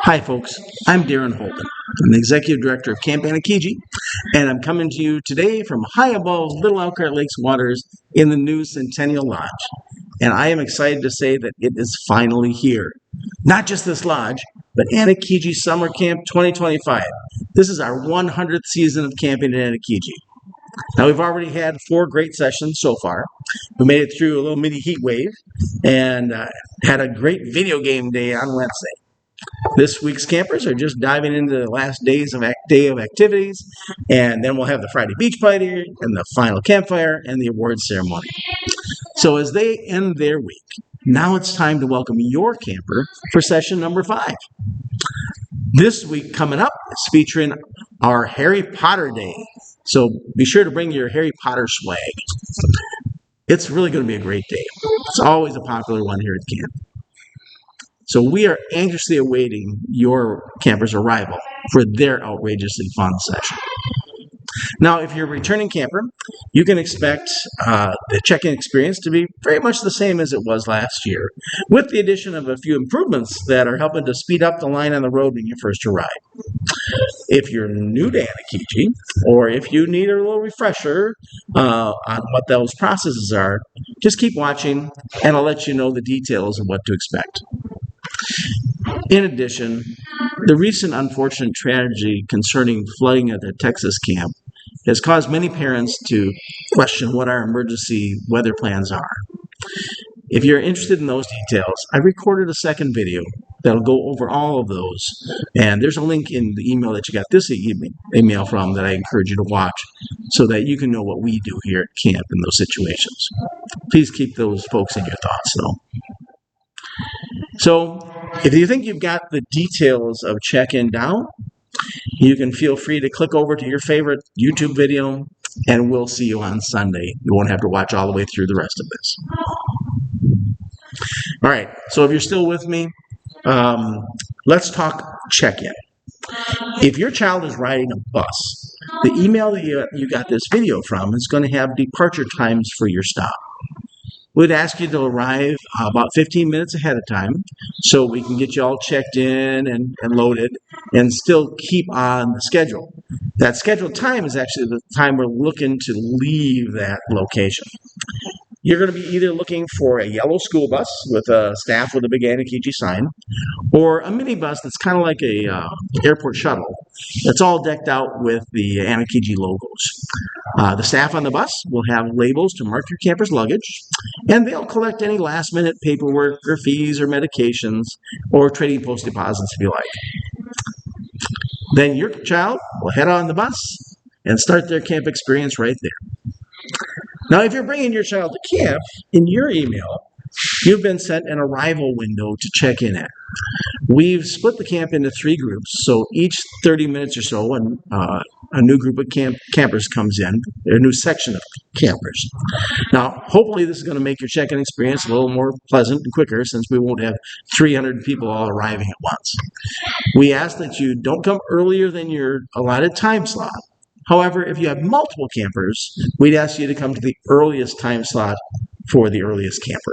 Hi, folks. I'm Darin Holden. I'm the Executive Director of Camp Anokijig, and I'm coming to you today from high above Little Elkhart Lake's waters in the new Centennial Lodge. And I am excited to say that it is finally here. Not just this lodge, but Anokijig Summer Camp 2025. This is our 100th season of camping in Anokijig. Now, we've already had 4 great sessions so far. We made it through a little mini heat wave and had a great video game day on Wednesday. This week's campers are just diving into the last day of activities, and then we'll have the Friday beach party and the final campfire and the awards ceremony. So as they end their week, now it's time to welcome your camper for session number 5. This week coming up is featuring our Harry Potter Day. So be sure to bring your Harry Potter swag. It's really going to be a great day. It's always a popular one here at camp. So we are anxiously awaiting your camper's arrival for their outrageously fun session. Now, if you're a returning camper, you can expect the check-in experience to be very much the same as it was last year, with the addition of a few improvements that are helping to speed up the line on the road when you first arrive. If you're new to Anokijig, or if you need a little refresher on what those processes are, just keep watching, and I'll let you know the details of what to expect. In addition, the recent unfortunate tragedy concerning flooding at the Texas camp has caused many parents to question what our emergency weather plans are. If you're interested in those details, I recorded a second video that'll go over all of those, and there's a link in the email that you got this email from that I encourage you to watch so that you can know what we do here at camp in those situations. Please keep those folks in your thoughts, though. So, if you think you've got the details of check-in down, you can feel free to click over to your favorite YouTube video, and we'll see you on Sunday. You won't have to watch all the way through the rest of this. All right, so if you're still with me, let's talk check-in. If your child is riding a bus, the email that you got this video from is going to have departure times for your stop. We'd ask you to arrive about 15 minutes ahead of time so we can get you all checked in and loaded and still keep on the schedule. That scheduled time is actually the time we're looking to leave that location. You're going to be either looking for a yellow school bus with a staff with a big Anokijig sign, or a minibus that's kind of like a airport shuttle that's all decked out with the Anokijig logos. The staff on the bus will have labels to mark your camper's luggage, and they'll collect any last-minute paperwork or fees or medications or trading post deposits if you like. Then your child will head on the bus and start their camp experience right there. Now, if you're bringing your child to camp, in your email, you've been sent an arrival window to check in at. We've split the camp into 3 groups, so each 30 minutes or so, when a new group of campers comes in, a new section of campers. Now, hopefully this is going to make your check-in experience a little more pleasant and quicker, since we won't have 300 people all arriving at once. We ask that you don't come earlier than your allotted time slot. However, if you have multiple campers, we'd ask you to come to the earliest time slot for the earliest camper.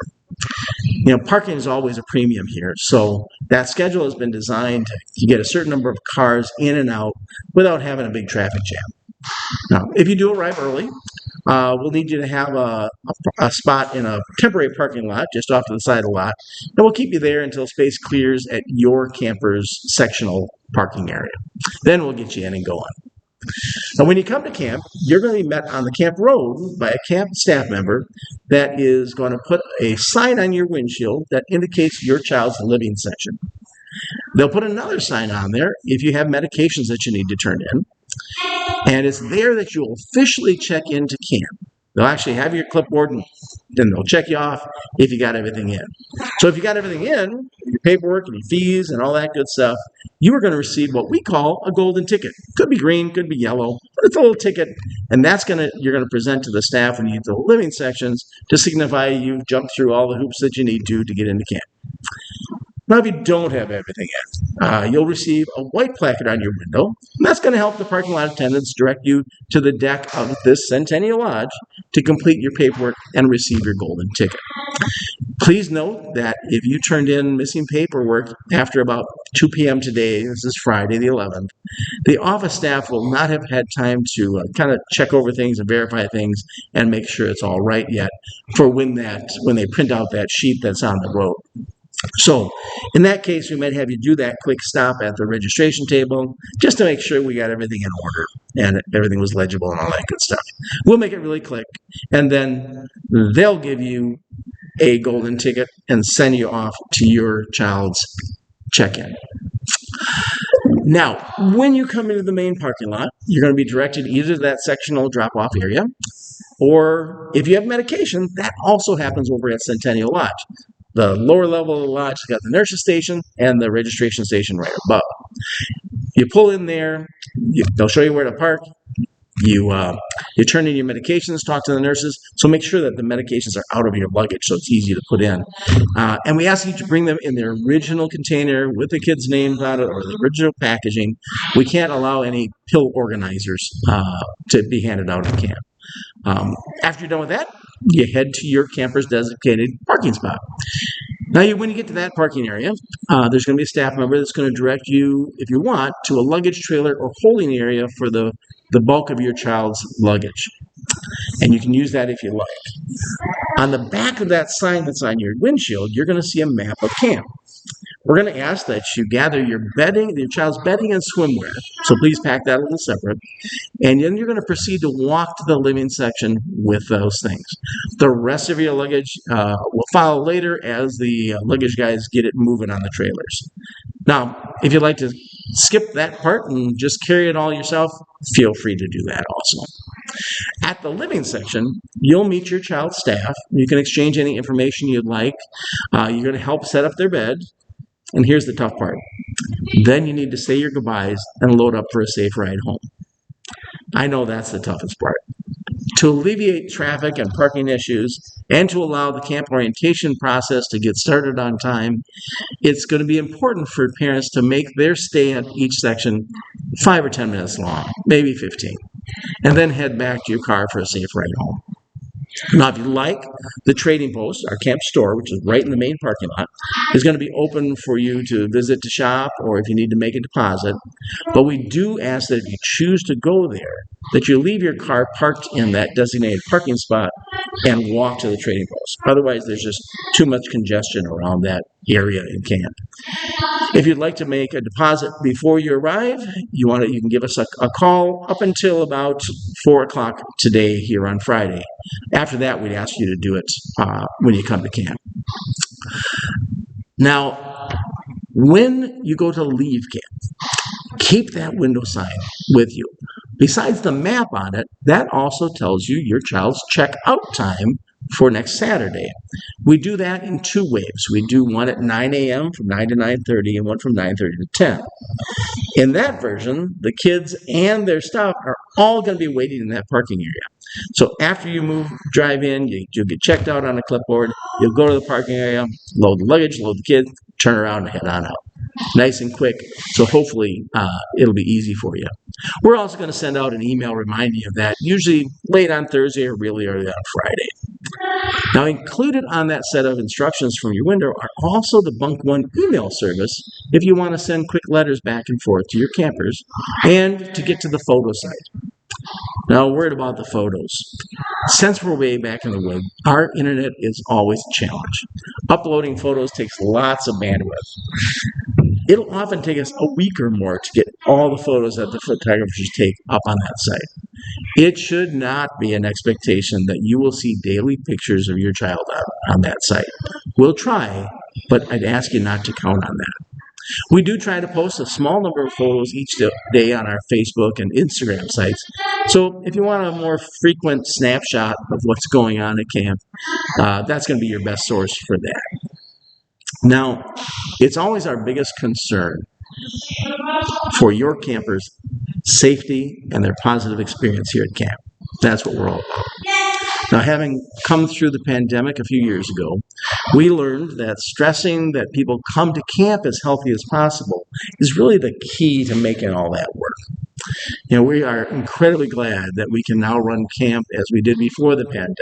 You know, parking is always a premium here, so that schedule has been designed to get a certain number of cars in and out without having a big traffic jam. Now, if you do arrive early, we'll need you to have a spot in a temporary parking lot just off to the side of the lot, and we'll keep you there until space clears at your camper's sectional parking area. Then we'll get you in and going. Now, when you come to camp, you're going to be met on the camp road by a camp staff member that is going to put a sign on your windshield that indicates your child's living section. They'll put another sign on there if you have medications that you need to turn in, and it's there that you'll officially check into camp. They'll actually have your clipboard, and then they'll check you off if you got everything in. So if you got everything in, your paperwork and your fees and all that good stuff, you are going to receive what we call a golden ticket. Could be green, could be yellow, but it's a little ticket, and you're going to present to the staff when you get to the living sections to signify you've jumped through all the hoops that you need to get into camp. Now, if you don't have everything in, you'll receive a white placard on your window, and that's going to help the parking lot attendants direct you to the deck of this Centennial Lodge to complete your paperwork and receive your golden ticket. Please note that if you turned in missing paperwork after about 2 p.m. today, this is Friday the 11th, the office staff will not have had time to kind of check over things and verify things and make sure it's all right yet for when they print out that sheet that's on the road. So in that case, we might have you do that quick stop at the registration table just to make sure we got everything in order and everything was legible and all that good stuff. We'll make it really quick, and then they'll give you a golden ticket and send you off to your child's check-in. Now, when you come into the main parking lot, you're going to be directed either to that sectional drop-off area, or if you have medication, that also happens over at Centennial Lodge. The lower level of the lodge has got the nurse's station and the registration station right above. You pull in there, they'll show you where to park. You turn in your medications, talk to the nurses, so make sure that the medications are out of your luggage so it's easy to put in. And we ask you to bring them in their original container with the kids' names on it or the original packaging. We can't allow any pill organizers to be handed out in camp. After you're done with that, you head to your camper's designated parking spot. Now, when you get to that parking area, there's going to be a staff member that's going to direct you, if you want, to a luggage trailer or holding area for the bulk of your child's luggage. And you can use that if you like. On the back of that sign that's on your windshield, you're going to see a map of camp. We're going to ask that you gather your child's bedding and swimwear, so please pack that a little separate. And then you're going to proceed to walk to the living section with those things. The rest of your luggage will follow later as the luggage guys get it moving on the trailers. Now, if you'd like to skip that part and just carry it all yourself, feel free to do that also. At the living section, you'll meet your child's staff. You can exchange any information you'd like. You're going to help set up their bed. And here's the tough part. Then you need to say your goodbyes and load up for a safe ride home. I know that's the toughest part. To alleviate traffic and parking issues and to allow the camp orientation process to get started on time, it's going to be important for parents to make their stay at each section 5 or 10 minutes long, maybe 15, and then head back to your car for a safe ride home. Now, if you like, the trading post, our camp store, which is right in the main parking lot, is going to be open for you to visit to shop or if you need to make a deposit. But we do ask that if you choose to go there, that you leave your car parked in that designated parking spot and walk to the trading post. Otherwise, there's just too much congestion around that area in camp. If you'd like to make a deposit before you arrive, you can give us a call up until about 4 o'clock today here on Friday. After that, we'd ask you to do it when you come to camp. Now, when you go to leave camp, keep that window sign with you. Besides the map on it, that also tells you your child's check-out time for next Saturday. We do that in 2 waves. We do one at 9 a.m. from 9 to 9:30 and one from 9:30 to 10. In that version, the kids and their stuff are all going to be waiting in that parking area. So after you drive in, you'll get checked out on a clipboard, you'll go to the parking area, load the luggage, load the kids, turn around and head on out. Nice and quick, so hopefully it'll be easy for you. We're also going to send out an email reminding you of that, usually late on Thursday or really early on Friday. Now, included on that set of instructions from your window are also the Bunk One email service if you want to send quick letters back and forth to your campers and to get to the photo site. Now, a word about the photos. Since we're way back in the woods, our internet is always a challenge. Uploading photos takes lots of bandwidth. It'll often take us a week or more to get all the photos that the photographers take up on that site. It should not be an expectation that you will see daily pictures of your child on that site. We'll try, but I'd ask you not to count on that. We do try to post a small number of photos each day on our Facebook and Instagram sites. So if you want a more frequent snapshot of what's going on at camp, that's going to be your best source for that. Now, it's always our biggest concern for your campers' safety and their positive experience here at camp. That's what we're all about. Now, having come through the pandemic a few years ago, we learned that stressing that people come to camp as healthy as possible is really the key to making all that work. We are incredibly glad that we can now run camp as we did before the pandemic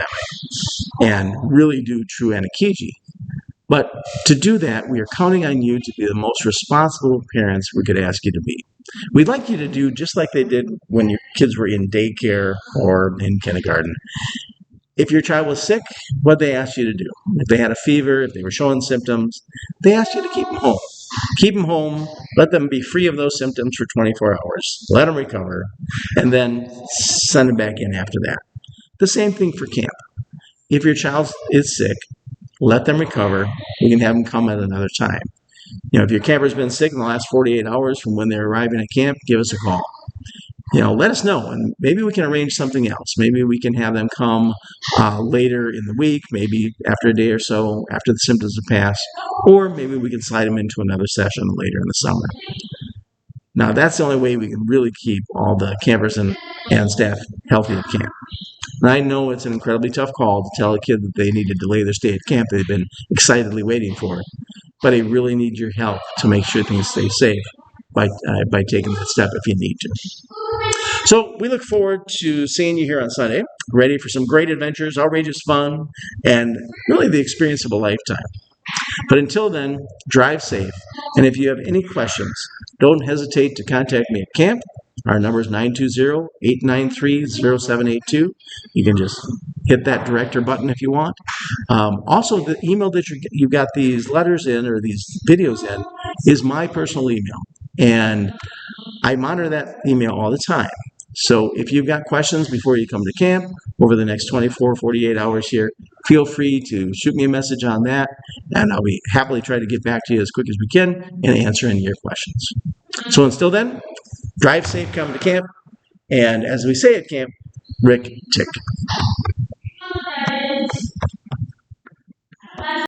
and really do true Anokijig. But to do that, we are counting on you to be the most responsible parents we could ask you to be. We'd like you to do just like they did when your kids were in daycare or in kindergarten. If your child was sick, what they asked you to do? If they had a fever, if they were showing symptoms, they asked you to keep them home. Keep them home, let them be free of those symptoms for 24 hours, let them recover, and then send them back in after that. The same thing for camp. If your child is sick, let them recover. We can have them come at another time. If your camper's been sick in the last 48 hours from when they're arriving at camp, give us a call. Let us know, and maybe we can arrange something else. Maybe we can have them come later in the week, maybe after a day or so, after the symptoms have passed, or maybe we can slide them into another session later in the summer. Now, that's the only way we can really keep all the campers and staff healthy at camp. And I know it's an incredibly tough call to tell a kid that they need to delay their stay at camp they've been excitedly waiting for, but they really need your help to make sure things stay safe by taking that step if you need to. So we look forward to seeing you here on Sunday, ready for some great adventures, outrageous fun, and really the experience of a lifetime. But until then, drive safe. And if you have any questions, don't hesitate to contact me at camp. Our number is 920-893-0782. You can just hit that director button if you want. Also, the email that you got these letters in or these videos in is my personal email. And I monitor that email all the time. So if you've got questions before you come to camp over the next 24, 48 hours here, feel free to shoot me a message on that, and I'll be happily try to get back to you as quick as we can and answer any of your questions. So until then, drive safe coming to camp, and as we say at camp, Rick Tick.